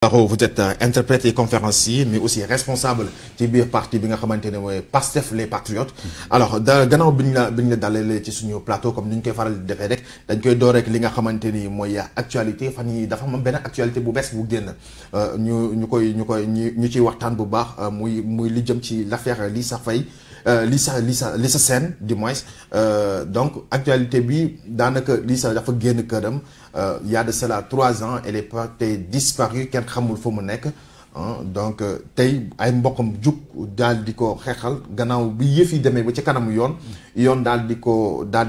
Alors vous êtes interprète et conférencier mais aussi responsable ci biir parti bi nga xamante ne mooy Pastef les Patriotes. Alors gannaaw bi ñu la dalalee ci suñu plateau comme ni ñu koy faral di defee rek dañ koy door rek li nga xamante ni mooy actualité fan yi dafa am benn actualité bu bees bu génn ñu ciy waxtaan bu baax muy li jëm ci l'affaire Lissa Faye Lissa Sène du moins donc actualité bi daanaka Lissa dafa génn këram il y a de cela 3 ans elle est portée disparue kenn xamul fu mu nekk donc tey ay mbokkam jug daal di ko xeexal gannaaw bi yëf yi demee ba ci kanamu yoon daal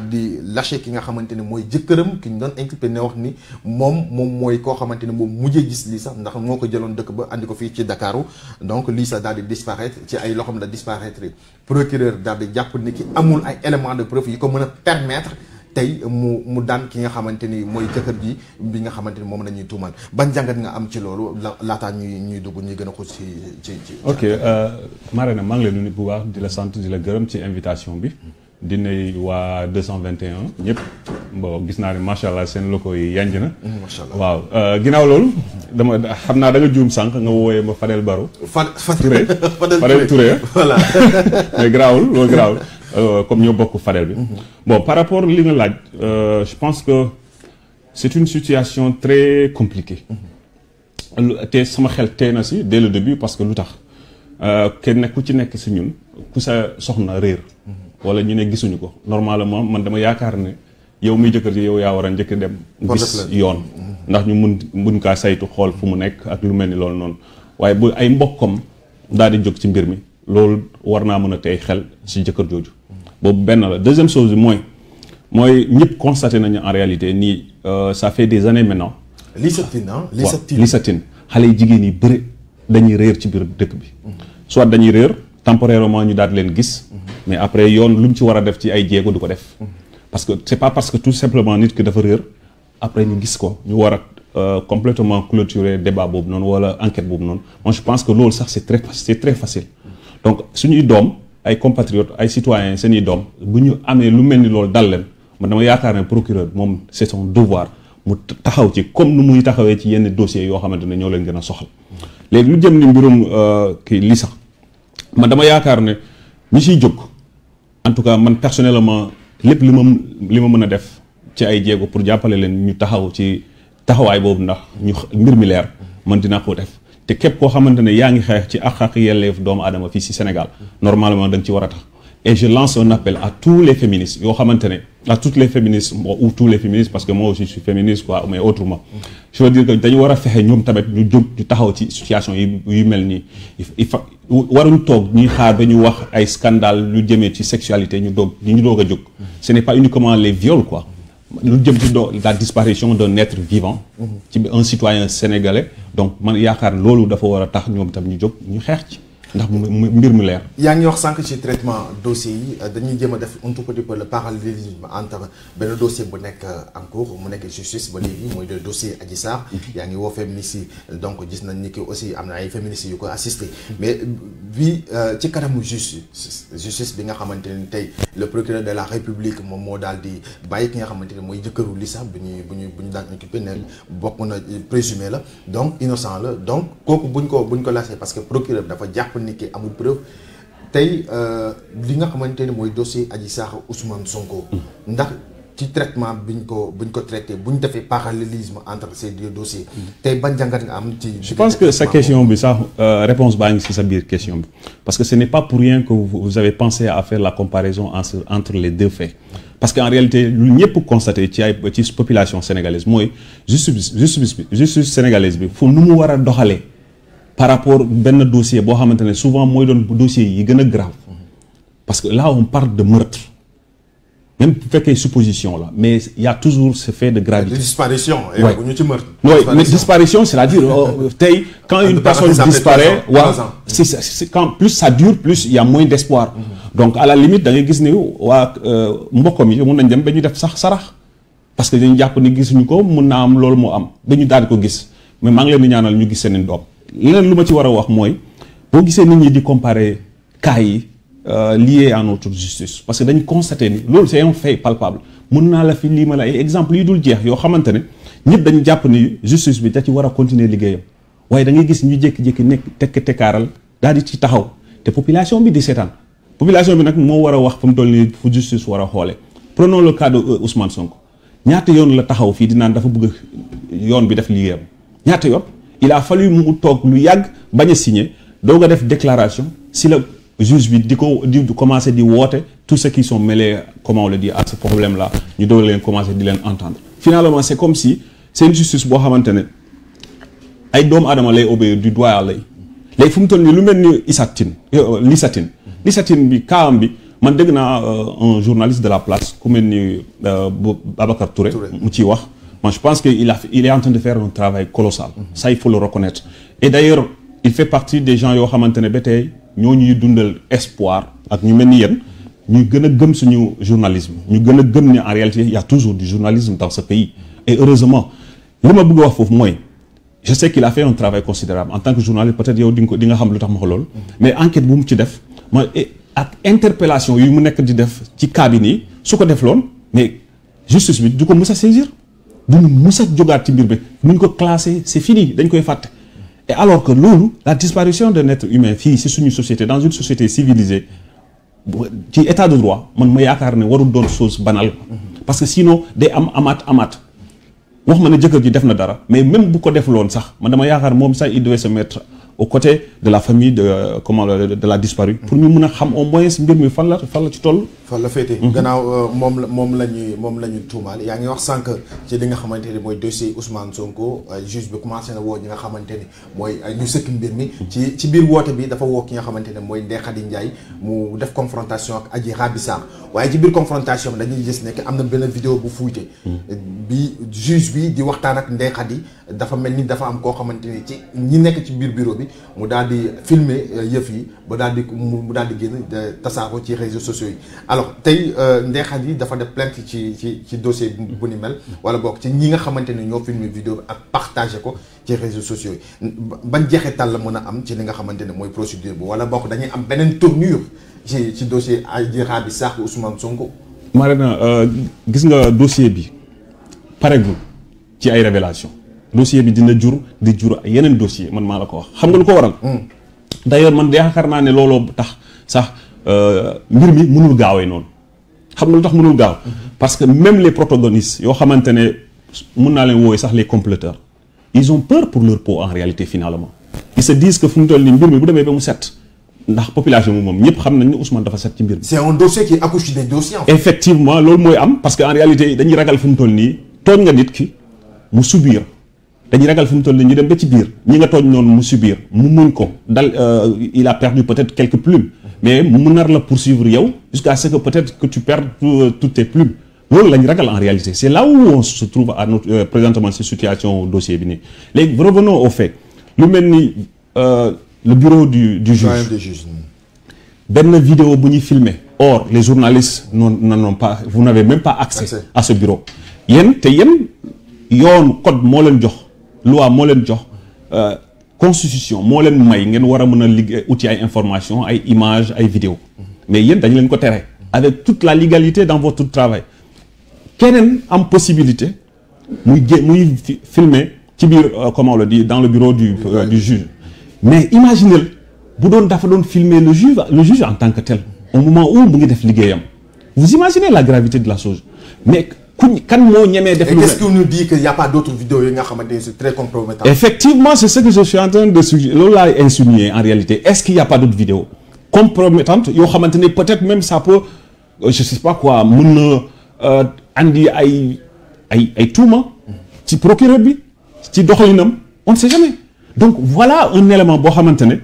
di lâché ki nga xamante ne mooy jëkkëram ki ñu doon inculpé ne wax ni moom mooy koo xamante ne moom mujjee gis Lissa ndax moo ko jëloon dëkk ba andi ko fii ci Dakaru donc Lissa daal di disparaître ci ay loxoom la disparaître procureur daal di jàpp ni ki amul ay éléments de preuve yi ko mën a permettre tey mu daan ki nga xamante ni mooy jëkkër ji bi nga xamante ni moom la ñuy tuumal ban jàngat nga am ci loolu laataa ñuy dugg ñuy gën a xuus ci. ok Marème maa ngi leen di nuyu bu baax di la sant di la gërëm ci invitation bi. di nuyu waa 221 ñëpp bon gis naa ne macha allah seen loko yi yanj na. macha allah waaw ginnaaw loolu dama xam naa da nga juum sànq nga woowee ma Fadel Barro. Fadel Touré voilà. mais garaawul loolu garaawul. Comme ñoo bokk Fadel bi. Bon par rapport li nga laaj je pense que c'est une situation très compliquée. te sama xel tey na si dès le début parce que lu tax kenn ku ci nekk si ñun ku sa soxna réer. wala ñu ne gisuñu ko normalement man dama yaakaar ne yow muy jëkkër ji yow yaa war a njëkk dem. gis yoon. ndax ñu mun kaa saytu xool fu mu nekk ak lu mel ni loolu noonu waaye bu ay mbokkam daal di jóg ci mbir mi loolu war naa mën a tey xel si jëkkër jooju. boobu benn la deuxième chose bi mooy ñëpp constaté nañu en réalité nii ça fait des années maintenant. Lissa Tine xale yi jigéen yi bëri dañuy réer ci biir dëkk bi. soit dañuy réer temporairement ñu daal leen gis. mais après yoon lu mu ci war a def ci ay jéego du ko def. parce que c'est pas parce que tout simplement nit ki dafa réer après ñu gis ko ñu war a complètement clôturer débat boobu noonu wala enquête boobu noonu moi je pense que loolu sax c'est très facile. donc suñuy doom. ay compatriotes ay citoyens seeni doom bu ñu amee lu mel ni loolu dal leen man dama yaakaar ne procureur moom c'est son devoir mu taxaw ci comme nu muy taxawee ci yenn dossiers yoo xamante ne ñoo leen gën a soxal. léegi lu jëm ni mbirum kii Lissa man dama yaakaar ne ñi siy jóg en tout cas man personnellement lépp li ma mën a def ci ay jéego pour jàppale leen ñu taxaw ci taxawaay boobu ndax ñu mbir mi leer man dinaa ko def. te képp koo xamante ne yaa ngi xeex ci ak yelleef doomu aadama fii ci Sénégal normalement da nga ci war a tax et je lance un appel à tous les féministes yoo xamante ne à toutes les féministes ou tous les féministes parce que moi aussi je suis féministe quoi mais autrement je veux dire que dañu war a fexe ñoom tamit ñu jóg ñu taxaw ci situation yu mel nii il faut waruñ toog ñuy xaar ba ñu wax ay scandale lu jëmee ci sexualité ñu doog a jóg ce n'est pas uniquement les viols quoi lu jëm ci la disparition d'un être vivant ci un citoyen sénégalais donc man yaakaar loolu dafa war a tax ñoom tam ñu jóg ñu xeex ci ndax mbir mu leer. yaa ngi wax sànq ci traitement dossier yi dañuy jéem a def un tout petit peu le parallélisme entre benn dossier bu nekk en cours mu nekk justice ba léegi mooy le dossier Adji Sarr. yaa ngi woo féministes yi donc gis nañ ni que aussi am na ay féministes yu ko assisté mais bi ci kanamu justice bi nga xamante ne tey le procureur de la République moom moo daal di bàyyi ki nga xamante ne mooy jëkkëru Lissa bu ñu daan occupé ne bokk na présumé la donc innocent la donc kooku buñ ko lâché parce que procureur dafa jàpp ni ki amul preuve tey li nga xamante ne mooy dossier Adji Sarr Ousmane Sonko ndax ci traitement buñ ko traité buñ defee parallélisme entre ces deux dossiers tey ban jàngat nga am ci. je pense que sa question bi sax réponse baa ngi ci sa biir question bi parce que ce n'est pas pour rien que vous avez pensé à faire la comparaison entre les deux faits parce que en réalité lu ñëpp constaté ci population sénégalaise mooy justice sénégalaise bi fu nu mu war a doxalee par rapport benn dossier boo xamante ne souvent mooy doon dossier yi gën a grave parce que là on parle de meurtre même bu fekkee supposition la mais il y a toujours ce fait de gravité. disparition. Ouais. ñu ci meurtre. Oui, mais disparition c'est-à-dire tey quand une personne disparaît c'est quand plus ça dure plus il y a moins d'espoir. donc à la limite da ngay gis ni waa mbokkam yi mun nañ dem ba ñu def sax sarax parce que dañu jàpp ni gisuñu ko mun naa am loolu moo am ba ñu daal di ko gis mais maa ngi leen di ñaanal ñu gis seen doom. leneen lu ma ci war a wax mooy boo gisee nit ñi di comparer cas yi liés à notre justice parce que dañu constaté ni loolu c'est un fait palpable mun naa la fi lii ma la ay exemple yi dul jeex yoo xamante ne ñëpp dañu jàpp ni justice bi da ci war a continuer liggéeyam waaye da ngay gis ñu jékki-jékki nekk tekkaaral daal di ci taxaw te population bi di seetaan population bi nag moo war a wax fu mu toll nii fu justice war a xoole prenons le cas de Ousmane Sonko ñaata yoon la taxaw fii di naan dafa bëgg yoon bi def liggéeyam ñaata yoon il a fallu mu toog lu yàgg bañ a signer doog a def déclaration si la juge bi di commencer di woote tous ceux qui sont mêlés comment on le dit à ce problème là ñu doog leen commencer di leen entendre finalement c'est comme si c'est une justice boo xamante ne ay doomu aadama lay obéir du doigt à l'œil léegi fu mu toll nii lu mel ni Lissa Tine bi kaam bi man dégg naa un journaliste de la place ku mel ni Babacar Touré mu ciy wax moi je pense que il est en train de faire un travail colossal ça il faut le reconnaître et d'ailleurs il fait partie des gens yoo xamante ne ba tey ñoo ñuy dundal espoir ak ñu mel ni yéen ñu gën a gëm suñu journalisme ñu gën a gëm ne en réalité il y a toujours du journalisme dans ce pays et heureusement li ma bëgg a wax foofu mooy je sais qu'il a fait un travail considérable en tant que journaliste peut-être yow di nga xam lu tax ma ko loolu mais enquête bu mu ci def mooy ak interpellation yu mu nekk di def ci cabine yi su ko def loon mais justice bi du ko mës a saisir duñu mës a jógaat ci mbir bi nuñ ko classé c'est fini dañ koy fàtte et alors que loolu la disparition d'un être humain fii si suñu société dans une société civilisée ci état de droit man ma yaakaar ne warul doon chose banale parce que sinon day amaat wax ma ne jëkkër ji def na dara mais même bu ko def loon sax man dama yaakaar moom sax il devait se mettre aux côtés de la famille de la disparue pour ñu mën a xam au moins mbir mi fan la ci toll. fan la féete. gannaaw moom la ñu tuumaal yaa ngi wax sànq ci li nga xamante ni mooy dossier Ousmane Sonko juge bi commencé na woo ñi nga xamante ni mooy ñu sëkk mbir mi. ci biir woote bi dafa woo ki nga xamante ne mooy Ndeye Khady Ndiaye mu def confrontation ak Adji Raby Sarr waaye ci biir confrontation bi dañuy gis ne am na benn vidéo bu fuite. bi juge bi di waxtaan ak Ndeye Khady dafa mel ni dafa am koo xamante ni ci ñi nekk ci biir bureau bi. mu daal di filmer yëf yi ba daal di mu daal di génn tasaako ci réseaux sociaux yi alors tey Ndeye Khady dafa def plainte ci dossier bu ni mel wala boog ci ñi nga xamante ne ñoo filmer vidéo bi ak partagé ko ci réseaux sociaux yi ban jeexital la mën a am ci li nga xamante ne mooy procédure bi wala boog dañuy am beneen tournure ci dossier Adji Raby Sarr Ousmane Sonko. Marina gis nga dossier bi paregul ci ay révélation dossier bi dina jur yeneen dossier man maa la ko wax xam nga lu ko waral. d'ailleurs man yaakaar naa ne looloo tax sax mbir mi mënul gaawee noonu xam nga lu tax mënul gaaw. parce que même les protagonistes yoo xamante ne mën naa leen woowee sax les comploteurs ils ont peur pour leur peau en réalité finalement. ils se disent que fu mu toll nii mbir mi bu demee ba mu set ndax population bi moom ñëpp xam nañ ne Ousmane dafa set ci mbir mi. c'est un dossier qui accouche des dossiers. effectivement loolu mooy am parce que en réalité dañuy ragal fu mu toll nii tooñ nga nit ki mu subir. dañuy ragal fu mu toll nii ñu dem ba ci biir ñi nga tooñ noonu mu subir mu muñ ko dal il a perdu peut-être quelques plumes mais mu nar la poursuivre yow jusqu'à ce que peut-être que tu perds toutes tes plumes loolu lañ ragal en réalité c'est là où on se trouve à notre présentement cette situation dossier bi nii léegi revenons au fait lu mel ni le bureau du juge benn vidéo bu ñuy filmer or les journalistes n'ont pas vous n'avez même pas accès à ce bureau yéen yoon code moo leen jox loi moo leen jox constitution moo leen may ngeen war a mën a liggéey uti ay information ay images ay vidéos mais yéen dañu leen ko tere avec toute la légalité dans votre travail keneen am possibilité muy filmer ci biir comment on le dit dans le bureau du juge mais imaginez bu doon dafa doon filmer le juge en tant que tel au moment où mu ngi def liggéeyam vous imaginez la gravité de la chose mais kan moo ñemee def. Qu'est-ce qu'on nous dit qu'il y a pas d'autres vidéos yi nga xamante ne c'est très compromettant. effectivement c'est ce que je suis en train de suggérer loolu laay insinuer en réalité est-ce qu'il y a pas d'autres vidéos compromettantes yoo xamante ne peut-être même ça peut je sais pas quoi mën na andi ay tuuma ci procureur bi ci doxalinam on ne sait jamais donc voilà un élément boo xamante ne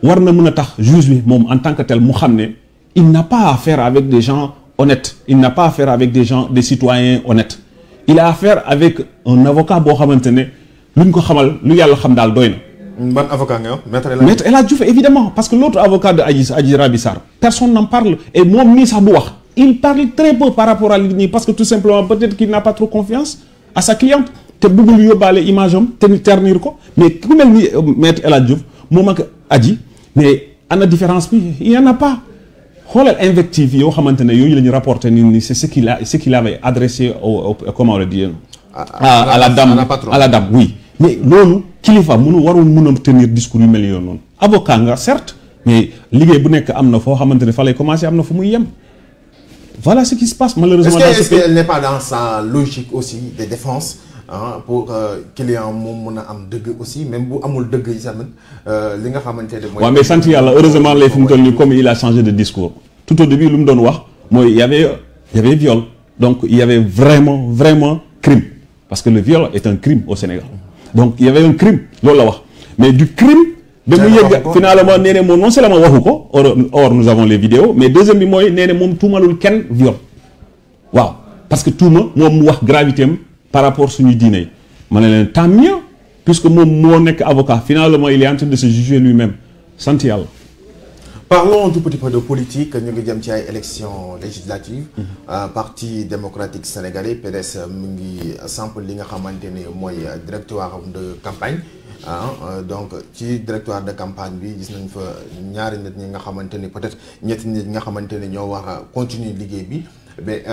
war na mën a tax juge bi moom en tant que tel mu xam ne il n'a pas affaire avec des gens honnête il n'a pas affaire avec des citoyens honnêtes il a affaire avec un avocat boo xamante ne luñ ko xamal lu yàlla xam daal doy na. ban avocat nga wax Maître El Hadji Diouf évidemment parce que l'autre avocat de Adji Raby Sarr personne n'en parle et moom mii sax du wax il parle très peu par rapport à li parce que tout simplement peut-être qu'il n'a pas trop confiance à sa cliente te bëggul yóbbaale image am te ternir ko mais ku mel ni Maître El Hadji Diouf moom ak Adji mais ana différence bi il y en a pas. xoolal invective yoo xamante ne yooyu la ñu rapporté ni c'est ce qu'il avait adressé au comment on le dit à la dame oui mais loolu kilifa warul mun a tenir discours yu mel ni yoon noonu avocat nga certes mais liggéey bu nekk am na foo xamante ne fa lay commencer am na fu muy yem voilà ce qui se passe malheureusement. Est-ce qu'elle n'est pas dans sa logique aussi de défense pour client moom mën a am dëgg aussi même bu amul dëgg yi tamit li nga xamante ne mooy. waaw mais sant yàlla heureusement lay fi mu toll nii comme il a changé de discours tout au début lu mu doon wax mooy il y avait viol donc il y avait vraiment crime parce que le viol est un crime au Sénégal donc il y avait un crime loolu la wax mais du crime. ba mu yëg finalement nee na moom non seulement waxu ko or nous avons les vidéos mais deuxième bi mooy nee na moom tuumalul kenn viol waaw parce que tuuma moom mu wax gravité am par rapport suñu diine yi ma ne leen tant mieux puisque moom moo nekk avocat finalement il est en train de se juger lui-même sant yàlla. Parlons un tout petit peu de politique ñu ngi jëm ci ay élections législatives. Parti démocratique sénégalais PDS mu ngi samp li nga xamante ne mooy directoire de campagne. Donc ci directoire de campagne bi gis nañ fa ñaari nit ñi nga xamante ni peut-être ñetti nit ñi nga xamante ni ñoo war a continuer liggéey bi mais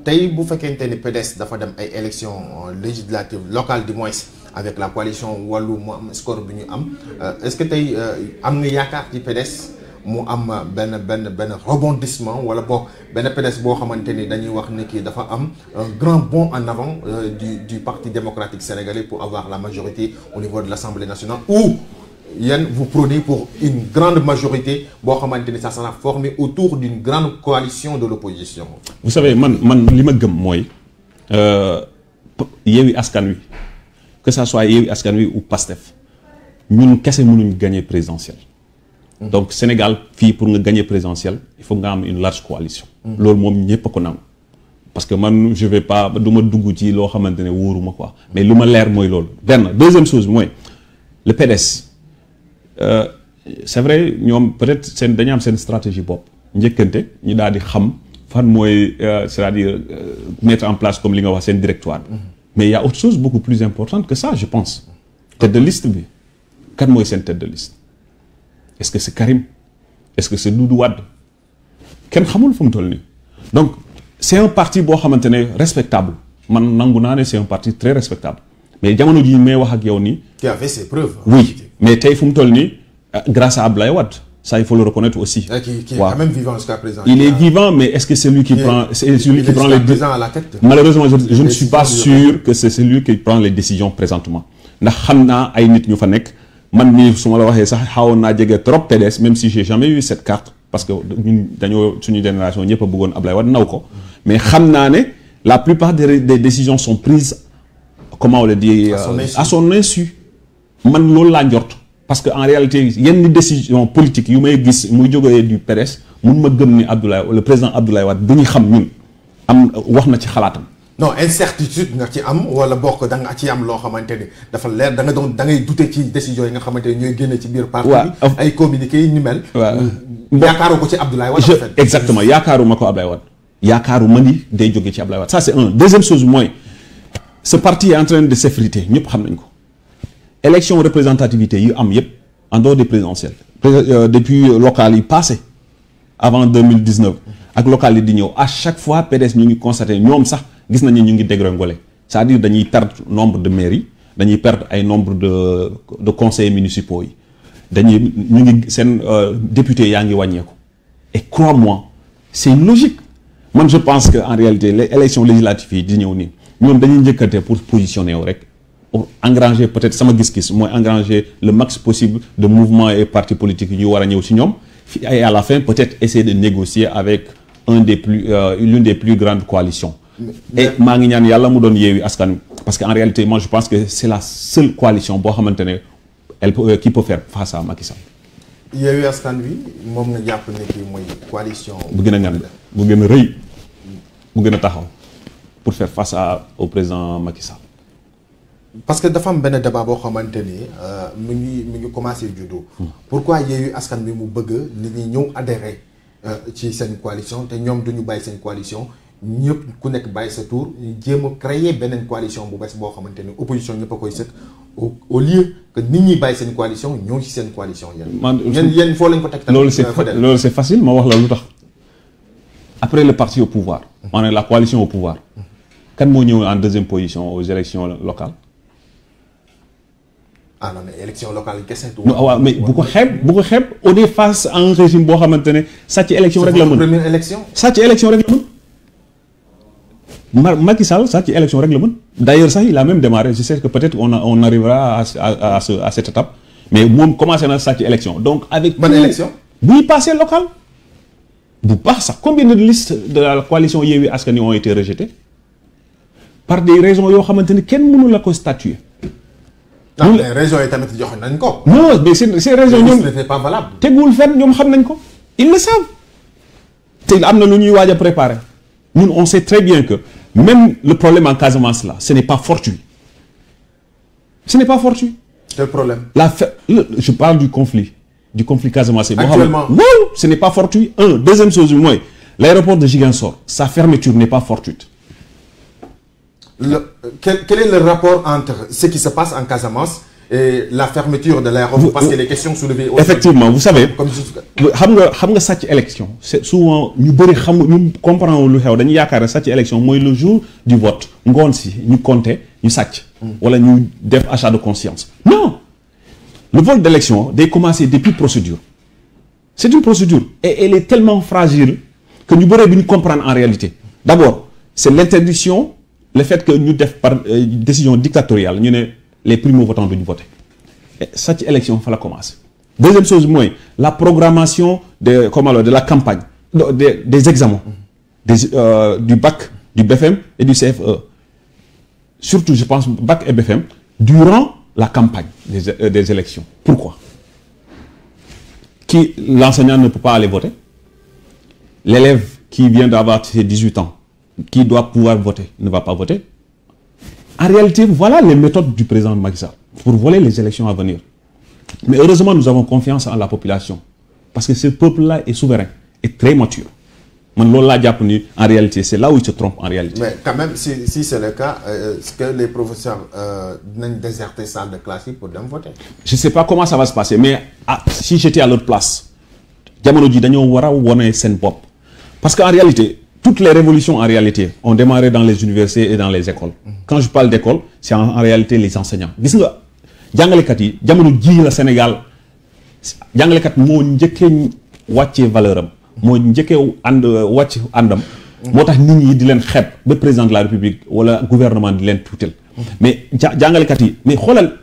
tey bu fekkente ni PDS dafa dem ay élections législatives locales du moins avec la coalition wàllu mu am score bi ñu am est-ce que tey am nga yaakaar ci PDS mu am benn rebondissement wala boog benn PDS boo xamante ni dañuy wax ne kii dafa am un grand bond en avant du Parti démocratique sénégalais pour avoir la majorité au niveau de l'Assemblée nationale ou yéen vous prônez pour une grande majorité boo xamante ni ça sera formé autour d'une grande coalition de l'opposition. Vous savez man li ma gëm mooy Yewwi Askan Wi que ça soit Yewwi Askan Wi ou PASTEF ñun kese mënuñ gagner présidentielle. Donc Sénégal fii pour nga gagner présidentielle il faut nga am une large coalition. loolu moom ñëpp a ko nangu. parce que man je vais pas du ma dugg ci loo xamante ne wóoruma quoi mais lu ma leer mooy loolu. benn deuxième chose mooy le PDS c'est vrai ñoom peut-être dañu am seen stratégie bopp njëkkante ñu daal di xam fan mooy c'est-à-dire mettre en place comme li nga wax seen directoire bi. mais il y a autre chose beaucoup plus importante que ça je pense. tête de liste bi kan mooy seen tête de liste. Est-ce que c'est Karim? Est-ce que c'est Doudou Wade? Kenn xamul fu mu toll nii donc c'est un parti boo xamante ne respectable man nangu naa ne c'est un parti très respectable mais jamono jii may wax ak yow nii. qui a fait ses preuves. oui mais tey fu mu toll nii grâce à Abdoulaye Wade ça il faut le reconnaître aussi. qui est quand même vivant jusqu'à présent. il est vivant mais est-ce que c'est lui qui prend les décisions à la tête. Malheureusement je ne suis pas sûr que c'est celui qui prend les décisions présentement ndax xam naa ay nit ñu fa nekk. man mii su ma la waxee sax xawoon naa jege trop PDS même si j'ai jamais eu cette carte parce que ñun dañoo suñu génération ñëpp a bëggoon Ablaye Wade naw ko mais xam naa ne la plupart des décisions sont prises comment on le dit à son insu man loolu laa njort parce que en réalité yenn décision politique yu may gis muy jógee du PDS mun ma gëm ni le président Abdoulaye Wade bi ñu xam ñun am wax na ci xalaatam. non incertitude nga ci am wala bokk da nga ci am loo xamante ni dafa leer da ngay douter ci décision yi nga xamante ni ñooy génne ci biir parti bi ay communiqués yi ñu mel. waaw yaakaaru ko ci Abdoulaye Wade. exactement yaakaaruma ko Abdoulaye Wade. yaakaaruma ni day jóge ci Abdoulaye Wade ça c'est un deuxième chose mooy ce parti est en train de s'effriter ñëpp xam nañ ko. élection représentativité yu am yëpp en dehors des présidentielles depuis locales yi passé avant 2019 ak locales yi di ñëw à chaque fois PDS ñu ngi constaté ñoom sax. gis nañu ñu ngi dégringoler c'est-à-dire dañuy perdre nombre de mairies dañuy perdre ay nombre de conseillers municipaux yi ñu ngi seen députés yaa ngi wàññeeku et crois-moi c'est une logique man je pense que en réalité les élections législatives yi di ñëw nii ñoom dañuy njëkkante pour positionner wu rek pour engranger peut-être sama gis-gis mooy engranger le max possible de mouvements et partis politiques yu ñu war a ñëw ci ñoom et à la fin peut-être essayer de négocier avec l'une des plus grandes coalitions. et maa ngi ñaan yàlla mu doon Yewwi Askan Wi parce que en réalité moi je pense que c'est la seule coalition boo xamante ne qui peut faire face à Macky Sall. Yewwi Askan Wi moom nga jàpp ne kii mooy coalition. bu gën a ngan bu gën a rëy bu gën a taxaw pour faire face au président Macky Sall. parce que dafa am benn débat boo xamante ni mi ngi commencé juddu. pourquoi Yewwi Askan Wi mu bëgg nit ñi ñëw adhérer ci seen coalition te ñoom duñu bàyyi seen coalition. ñëpp ku nekk bàyyi sa tour ñu jéem a créer beneen coalition bu bees boo xamante ni opposition ñëpp a koy sëkk au lieu que nit ñi bàyyi seen coalition ñëw ci seen coalition yéen foo lañ ko teg tamit loolu c'est facile ma wax la lu tax après le parti au pouvoir on est la coalition au pouvoir kan moo ñëw en deuxième position aux élections locales ah non mais élection locale kese. non waaw mais bu ko xeeb on est face à un régime boo xamante ne sàcc élection rek la mën. première élection. sàcc élection rek la mën. Macky Sall sàcc élection rek la mën. d'ailleurs sax il a même démarré je sais que peut-être on arrivera à cette étape mais moom commencé na sàcc élection donc avec. ban élection. buy passé local. bu baax sax combien de listes de la coalition Yewwi Askan Wi ont été rejetées par des raisons yoo xamante ni kenn mënu la ko statuer. non les raisons yi tamit joxe nañ ko. non mais ces raisons ñoom c'était pas valable. teguwul fenn ñoom xam nañ ko ils le savent te am na lu ñuy waaj a préparer ñun on sait très bien que même le problème en Casamance là ce n'est pas fortuit ce n'est pas fortuit. Quel problème. Je parle du conflit Casamance. Actuellement non ce n'est pas fortuit. Deuxième chose bi mooy l'aéroport de Ziguinchor sa fermeture n'est pas fortuite. Quel est le rapport entre ce qui se passe en Casamance et la fermeture de l'aéroport parce que les questions soulevées effectivement vous savez comme xam nga sàcc élection c'est souvent ñu bëri ñu comprendre lu xew dañu yaakaar ne sàcc élection mooy le jour du vote ngoon si ñu compter ñu sàcc wala ñu def achat de conscience non le vote d'élection day commencer depuis procédure c'est une procédure et elle est tellement fragile que ñu bëri bi ñu comprendre en réalité d'abord c'est l'interdiction le fait que ñu def par décision dictatoriale ñu ne les primo-votants duñu voter sàcc élection fa la commencer. Deuxième chose mooy la programmation de la campagne des examens du bac du BFM et du CFE surtout je pense bac et BFM durant la campagne des élections. Pourquoi? L'enseignant ne peut pas aller voter. L'élève qui vient d'avoir ses 18 ans qui doit pouvoir voter ne va pas voter. En réalité, voilà les méthodes du président Macky Sall pour voler les élections à venir. Mais heureusement, nous avons confiance en la population parce que ce peuple-là est souverain et très mature. En réalité, c'est là où il se trompe en réalité. Mais quand même, si c'est le cas, est-ce que les professeurs n'ont déserté salle de classe pour voter? Je ne sais pas comment ça va se passer, mais si j'étais à leur place, parce qu'en réalité, toutes les révolutions en réalité ont démarré dans les universités et dans les écoles. Quand je parle d'école, c'est en réalité les enseignants. Gis nga jàngalekat yi jamono ji la Sénégal jàngalekat moo njëkkee wàccee valeur am moo njëkkee wàcc àndam moo tax nit ñi di leen xeeb ba président de la République wala gouvernement di leen tuutal mais jàngalekat yi mais xoolal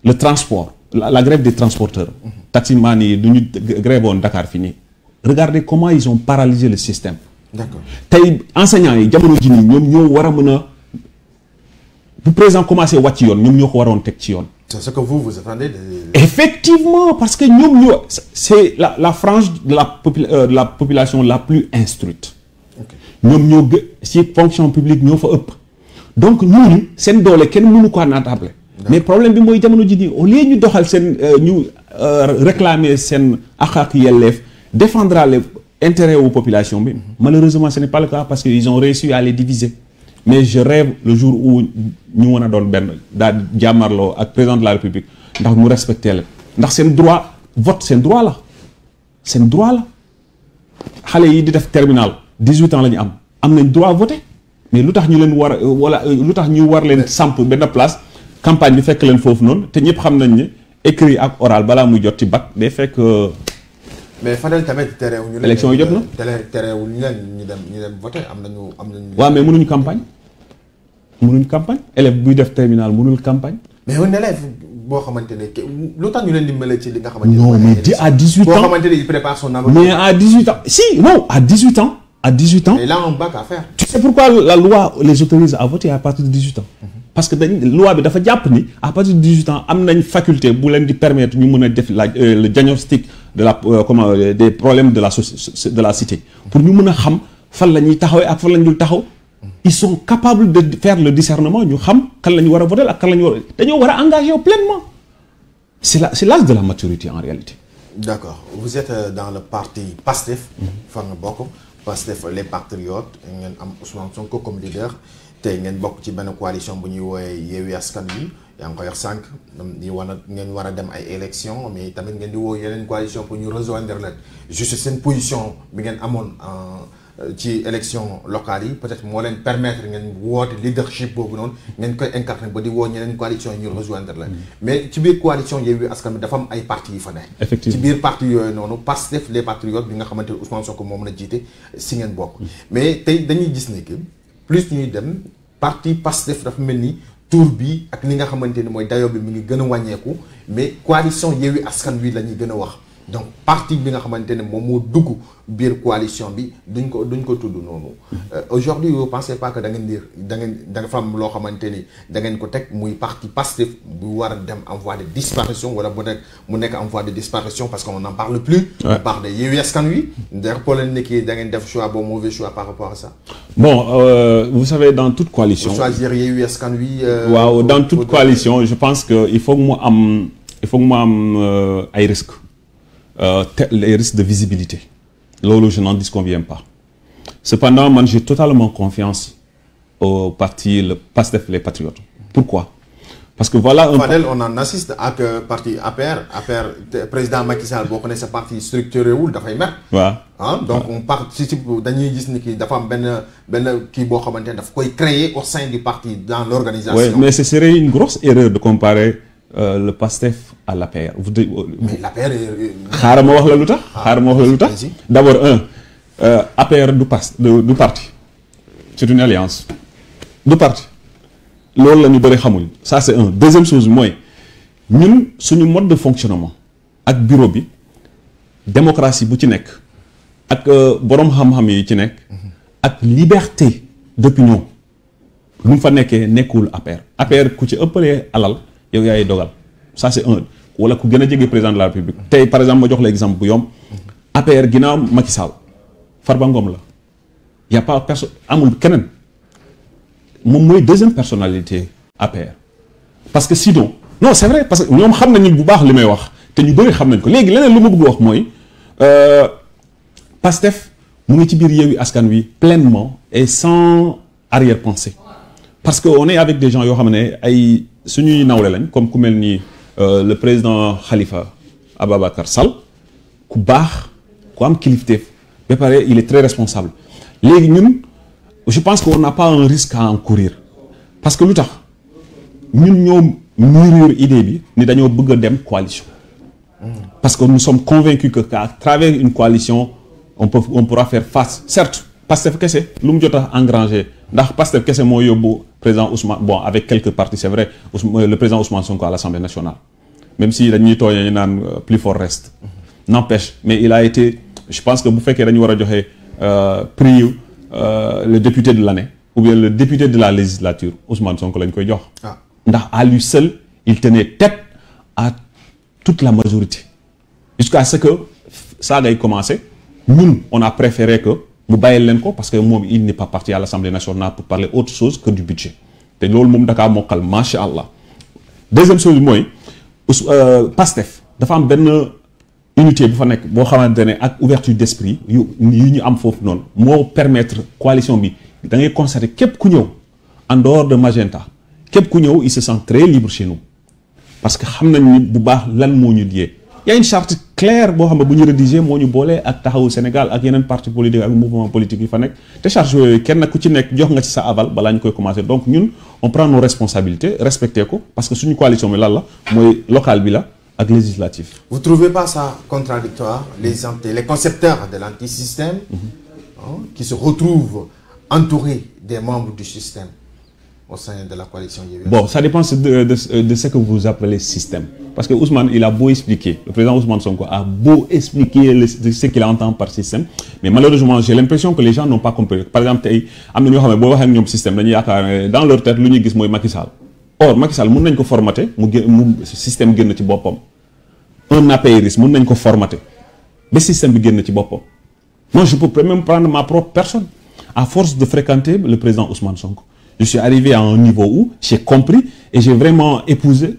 le transport la grève des transporteurs taximan yi du ñu grève woon Dakar fii nii regardez comment ils ont paralysé le système. D'accord. tey enseignants yi jamono ji nii ñoom ñoo war a mën a bu président commencé wàcc yoon ñoom ñoo ko waroon teg ci yoon. C'est ce que vous attendez de... Effectivement parce que ñoom ñoo c'est la frange de la population la plus instruite. ñoom ñoo ci fonction publique ñoo fa ëpp. donc ñooñu seen doole kenn mënu ko naatable. mais problème bi mooy jamono ji nii au lieu ñu doxal seen ñu réclamer seen àq ak yelleef défendre les intérêts aux populations bi malheureusement ce n'est pas le cas parce que ils ont réussi à les diviser. mais je rêve le jour où ñu mën a doon benn daal jàmmarloo ak président de la République ndax mu respecté leen ndax seen droit vote seen droit la xale yi di def terminal 18 ans la ñu am nañ droit voter mais lu tax ñu leen war a wala lu tax ñu war leen samp benn place campagne bi fekk leen foofu noonu te ñëpp xam nañ ne écrit ak oral balaa muy jot ci bac day fekk. mais Fadel tamit terewuñu leen. élection yi jot na terewuñu leen ñu dem voter am nañu. waaw mais mënuñu campagne élève buy def terminal mënul campagne. mais un élève boo xamante ne lu tax ñu leen dimbale ci li nga xamante ne. non mais à 18 ans boo xamante ne il prépare son avenir. mais à 18 ans à 18 ans. il a un bac à faire. tu sais pourquoi la loi les autorise à voter à partir de 18 ans. parce que loi bi dafa jàpp ni à partir de 18 ans am nañ faculté bu leen di permettre ñu mën a def le diagnostic de des problèmes de la cité pour ñu mën a xam fan la ñuy taxawee ak fan la ñu dul taxaw ils sont capables de faire le discernement ñu xam kan la ñu war a voter ak kan la ñu war a dañoo war a engager pleinement c'est l'âge de la maturité en réalité. D'accord. Vous êtes dans le parti PASTEF. fa nga bokk PASTEF les patriotes ngeen am Ousmane Sonko comme leader. tey ngeen bokk ci benn coalition bu ñuy woowee Yewwi Askan Wi yaa ngi koy wax sànq ngeen war a dem ay élections mais tamit ngeen di woo yeneen coalition pour ñu rejoindre leen juste seen position bi ngeen amoon ci élection locale yi peut-être moo leen permettre ngeen woote leadership boobu noonu ngeen koy incarner ba di woo ñeneen coalition yi ñu rejoindre la mais ci biir coalition Yewwi Askan Wi dafa am ay partis yi fa ne effectivement ci biir parti yooyu noonu Pastef les patriotes bi nga xamante ne Ousmane Sonko moom la jiite si ngeen bokk mais tey dañuy gis ne que plus ñuy dem parti Pastef dafa mel ni tour bi ak li nga xamante ni mooy dayo bi mi ngi gën a wàññeeku mais coalition Yewwi Askan Wi la ñuy gën a wax donc parti bi nga xamante ne moom moo dugg biir coalition bi duñ ko tudd noonu aujourd'hui vous pensez pas que da ngeen da nga fa am loo xamante ni da ngeen ko teg muy parti Pastef bu war a dem en voie de disparition wala mu nekk en voie de disparition parce qu'on n'en parle plus on parle de Yewwi Askan Wi d'ailleurs pour leen nekki da ngeen def choix bon mauvais choix par rapport à ça bon vous savez dans toute coalition pour choisir Yewwi Askan Wi waaw dans toute coalition je pense que il faut que mu am ay risques les risques de visibilité loolu je n'en disconviens pas cependant man j'ai totalement confiance au parti le Pastef les patriotes pourquoi parce que voilà Fadel on en assiste ak parti APR président Macky Sall boo ko ne sa parti structuré wul dafay mer waaw donc on participe dañuy gis ni ki dafa am benn kii boo xamante ne daf koy créer au sein du parti dans l'organisation oui mais ce serait une grosse erreur de comparer le Pastef à l'APR. Mais l'APR xaaral ma wax la lu tax d'abord APR du parti c'est une alliance du parti loolu la ñu bëri xamuñ ça c'est un deuxième chose mooy ñun suñu mode de fonctionnement ak bureau bi démocratie bu ci nekk ak boroom xam-xam yi ci nekk ak liberté d'opinion lu mu fa nekkul APR ku ci ëppalee alal yow yaay dogal ça c'est un wala ku gën a jege président de la République tey par exemple ma jox la exemple bu yomb APR ginnaaw Macky Sall Farba Ngom la y a pas personne amul keneen moom mooy deuxième personnalité APR parce que sinon non c'est vrai parce que ñoom xam nañu bu baax li may wax te ñu bëri xam nañ ko léegi leneen lu ma bëgg wax mooy Pastef mu ngi ci biir Yewwi Askan Wi pleinement et sans arrière-pensée parce que on est avec des gens yoo xam ne ay suñuy nawle lañ comme ku mel ni le président Khalifa Ababacar Sall ku baax ku am kilifteef ba pare il est très responsable léegi ñun je pense qu'on n'a pas un risque à encourir parce que lu tax ñun ñoo mûrir idée bi ni dañoo bëgg a dem coalition parce que nous sommes convaincus que à travers une coalition on pourra faire face certes Pastef kese lu mu jot a engranger ndax Pastef kese moo yóbbu président Ousmane bon avec quelques partis c'est vrai le président Ousmane Sonko à l'Assemblée nationale même si dañuy tooñee ñu naan plus fort reste n'empêche mais il a été je pense que bu fekkee dañu war a joxe prix le député de l'année ou bien le député de la législature Ousmane Sonko lañ koy jox ndax à lui seul il tenait tête à toute la majorité jusqu'à ce que ça day commencer ñun on a préféré que mu bàyyil leen ko parce que moom il n'est pas parti à l'Assemblée nationale pour parler autre chose que du budget te loolu moom dakaa mokkal macha allah deuxième chose bi mooy Pastef dafa am benn unité bu fa nekk boo xamante ne ak ouverture d'esprit yu ñu am foofu noonu moo permettre coalition bi da ngay constater képp ku ñëw en dehors de Magenta képp ku ñëw il se sent très libre chez nous parce que xam nañ ni bu baax lan moo ñu lié y a une charte claire boo xam ne bu ñu rédiger moo ñu boolee ak taxawu Sénégal ak yeneen parti politique ak mouvement politique yi fa nekk te charge yooyu kenn ku ci nekk jox nga ci sa aval balaa ñu koy commencer donc ñun on prend nos responsabilités respecter ko parce que suñu coalition bi lan la mooy local bi la ak législatif. Vous trouvez pas ça contradictoire les concepteurs de l'antisystème qui se retrouvent entourés des membres du système au sein de la coalition Yewwi? Bon, ça dépend de ce que vous appelez système. Parce que Ousmane, il a beau expliquer, le président Ousmane Sonko a beau expliquer ce qu'il entend par système, mais malheureusement, j'ai l'impression que les gens n'ont pas compris. Par exemple, dans leur tête, l'unique c'est Macky Sall. Or, Macky Sall, il peut formater, le système génn ci bopam. Un apérisme, il peut formater. Le système génn ci bopam. Moi, je peux même prendre ma propre personne. À force de fréquenter le président Ousmane Sonko, je suis arrivé à un niveau où j'ai compris et j'ai vraiment épousé,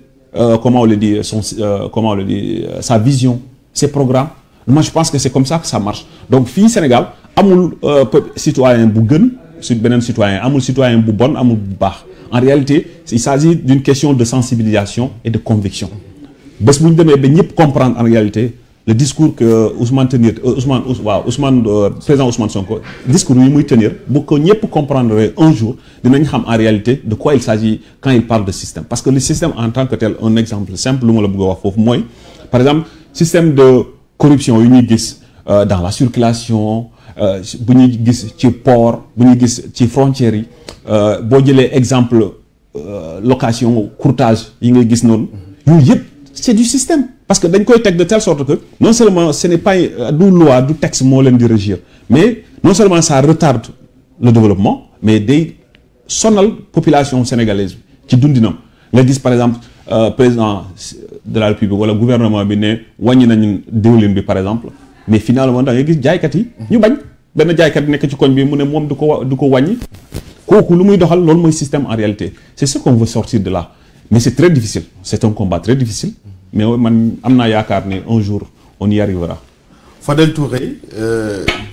sa vision, ses programmes. Moi, je pense que c'est comme ça que ça marche. Donc, fille Sénégal, amul citoyen bu gën, benen citoyen, amul citoyen bu bon, amul bu baax. En réalité, il s'agit d'une question de sensibilisation et de conviction. Bés bu ñu demee ba ñëpp comprendre en réalité le discours que Ousmane président Ousmane Sonko discours yi muy tenir bu ko ñëpp comprendre un jour dinañ xam en réalité de quoi il s'agit quand il parle de système parce que le système en tant que tel un exemple simple lu ma la bëgg a wax foofu mooy par exemple système de corruption yu ñuy gis dans la circulation bu ñuy gis ci port bu ñuy gis ci frontières yi boo jëlee exemple location courtage yi ngay gis noonu yooyu yëpp c'est du système parce que dañ koy teg de telle sorte que non seulement ce n'est pas du loi du texte moo leen di régir mais non seulement ça retarde le développement mais day sonal population sénégalaise ci dundinam nga gis par exemple président de la République wala gouvernement bi ne wàññi nañu diwlin bi par exemple mais finalement da ngay gis jaaykat yi ñu bañ benn jaaykat nekk ci koñ bi mu ne moom du ko wàññi kooku lu muy doxal loolu mooy système en réalité c'est ce qu'on veut sortir de là mais c'est très difficile c'est un combat très difficile mais man am naa yaakaar ne un jour on y arrivera. Fadel Touré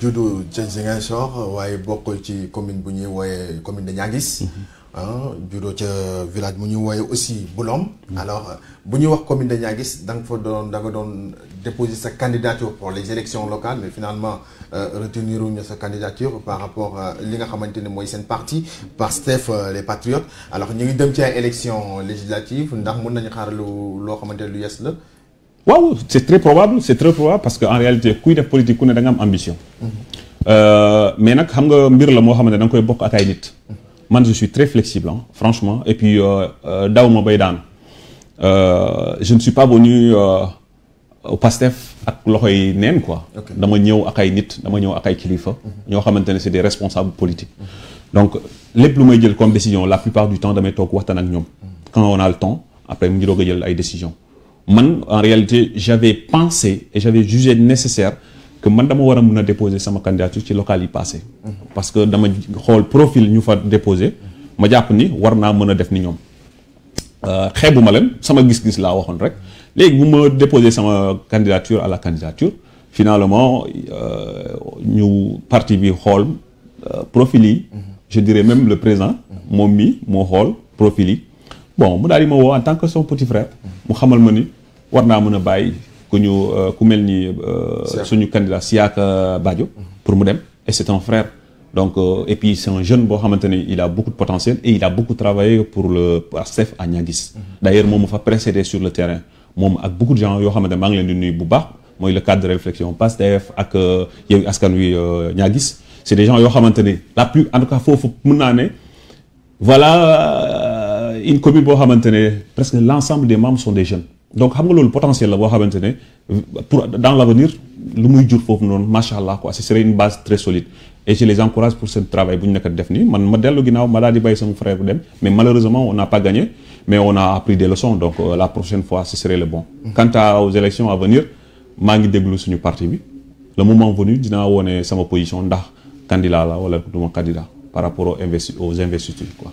juddu ca Ziguinchor waaye bokk ci commune bu ñuy wooyee commune de Niaguis juddoo ca village bu ñuy wooyee aussi Boulom. alors bu ñuy wax commune de Niaguis da nga doon déposer sa candidature pour les élections locales mais finalement retenir wuñu sa candidature par rapport li nga xamante ne mooy seen parti Pastef les Patriotes alors ñu ngi dem ci ay élections législatives ndax mën nañu xaar loo xamante ne lu yes la. waaw c'est très probable parce que en réalité kuy def politique ku ne da nga am ambition. mais nag xam nga mbir la moo xamante ne da nga koy bokk ak ay nit. man je suis très flexible franchement et puis daw ma bay daan je ne suis pas venu au Pastef ak loxoy neen quoi. dama ñëw ak ay nit dama ñëw ak ay kilifa. ñoo xamante ne c'est des responsables politiques. donc lépp lu may jël comme décision la plupart du temps damay toog waxtaan ak ñoom. quand on a le temps après mu ngi doog a jël ay décisions. man en réalité j'avais pensé et j'avais jugé nécessaire que man dama war a mën a déposer sama candidature ci local yi passé parce que dama xool profil ñu fa déposer ma jàpp ni war naa mën a def ni ñoom xeebuma leen sama gis-gis laa waxoon rek léegi bu ma déposer sama candidature à la candidature finalement ñu parti bi xool profil yi je dirais même le président moom mi moo xool profil yi bon mu daal di ma woo en tant que son petit frère mu xamal ma ni war naa mën a bàyyi ku mel ni suñu candidat Siaka Badio pour mu dem et c'est un frère donc et puis c'est un jeune boo xamante ni il a beaucoup de potentiel et il a beaucoup travaillé pour le Pastef à Niaguis d'ailleurs moom mu fa précédé sur le terrain moom ak beaucoup de gens yoo xamante maa ngi leen di nuyu bu baax mooy le cadre de réflexion Pastef ak Yewwi Askan Wi Niaguis c'est des gens yoo xamante ni en tout cas foofu mën naa ne voilà une commune boo xamante ne presque l'ensemble des membres sont des jeunes donc xam nga loolu potentiel la boo xamante ne pour dans l'avenir lu muy jur foofu noonu macha allah quoi ce serait une base très solide et je les encourage pour ce travail bu ñu nekk def nii man ma dellu ginnaaw ma daal di bàyyi sama frère bu dem mais malheureusement on n'a pas gagné mais on a appris des leçons donc la prochaine fois ce serait le bon. quant aux élections à venir maa ngi déglu suñu parti bi le moment venu dinaa wone sama position ndax candidat la wala duma candidat par rapport aux investitures quoi.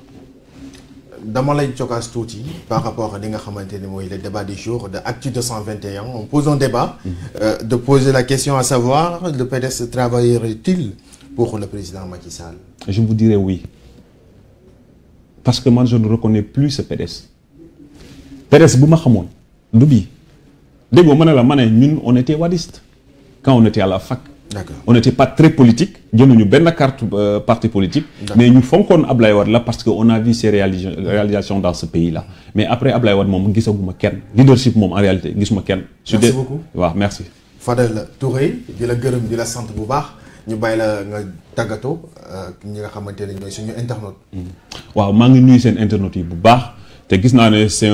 dama lay cokaas tuuti par rapport à li nga xamante ni mooy le débat du jour de Actu 221 on pose un débat de poser la question à savoir le PDS travaillerait-il pour le président Macky Sall? Je vous dirais oui parce que moi je ne reconnais plus ce PDS bu ma xamoon du bii déggoo ma ne la ma ne ñun on était wadiste quand on était à la fac. D'accord. On n'était pas très politique jëluñu benn carte parti politique. Mais ñu fonkoon Ablaye Wade la parce que on a vu ses réalisations dans ce pays là mais après Ablaye Wade moom gisaguma kenn leadership moom en réalité gisuma kenn. Merci beaucoup waaw merci. Fadel Touré di la gërëm di la sant bu baax ñu bàyyi la nga tàggatoo ñi nga xamante ne ñooy suñu internaute. waaw maa ngi nuyu seen internautes yi bu baax te gis naa ne c'est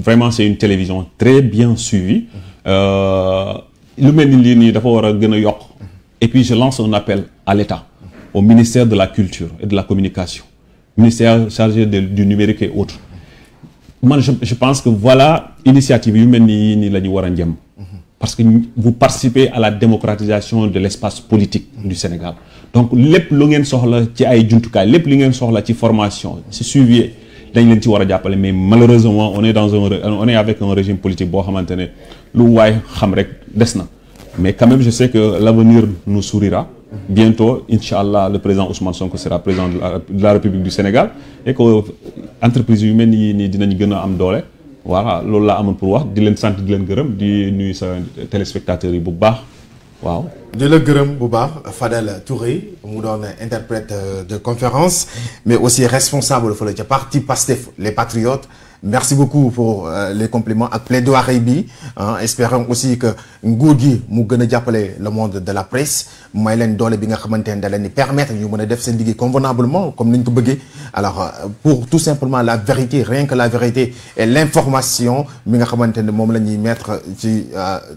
vraiment c'est une télévision très bien suivie. lu mel ni lii nii dafa war a gën a yokk et puis je lance un appel à l'État au ministère de la culture et de la communication ministère chargé du numérique et autres man je pense que voilà initiative yu mel ni yii nii la ñu war a njëm parce que vous participez à la démocratisation de l'espace politique du Sénégal donc lépp lu ngeen soxla ci ay jumtukaay lépp li ngeen soxla ci formation ci suivi dañ leen ci war a jàppale mais malheureusement on est avec un régime politique boo xamante ne lu waay xam rek des na mais quand même je sais que l'avenir nous sourira bientôt inchallah le président Ousmane Sonko sera président de la République du Sénégal et que entreprise yu mel ni nii dinañ gën a am doole voilà loolu laa amoon pour wax di leen sant di leen gërëm di nuyu sa téléspectateurs yi bu baax waaw. di la gërëm bu baax Fadel Touré mu doon interprète de conférence mais aussi responsable fële ca parti PASTEF les Patriotes. Merci beaucoup pour les compliments ak plaidoirie bi espérons aussi que nguur gi mu gën a jàppale le monde de la presse may leen doole bi nga xamante ne da leen di permettre ñu mën a def seen liggéey convenablement comme ni ñu ko bëggee alors pour tout simplement la vérité rien que la vérité et l'information mi nga xamante ne moom la ñuy mettre ci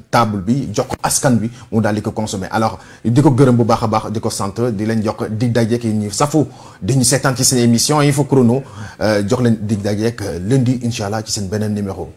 table bi jox ko askan bi mu daal di ko consommer alors di ko gërëm bu baax a baax di ko sant di leen jox dig dajeek yi ñu safu di ñu seetaan ci seen émission Info Chrono jox leen dig dajeek lundi incha allah ci seen beneen numéro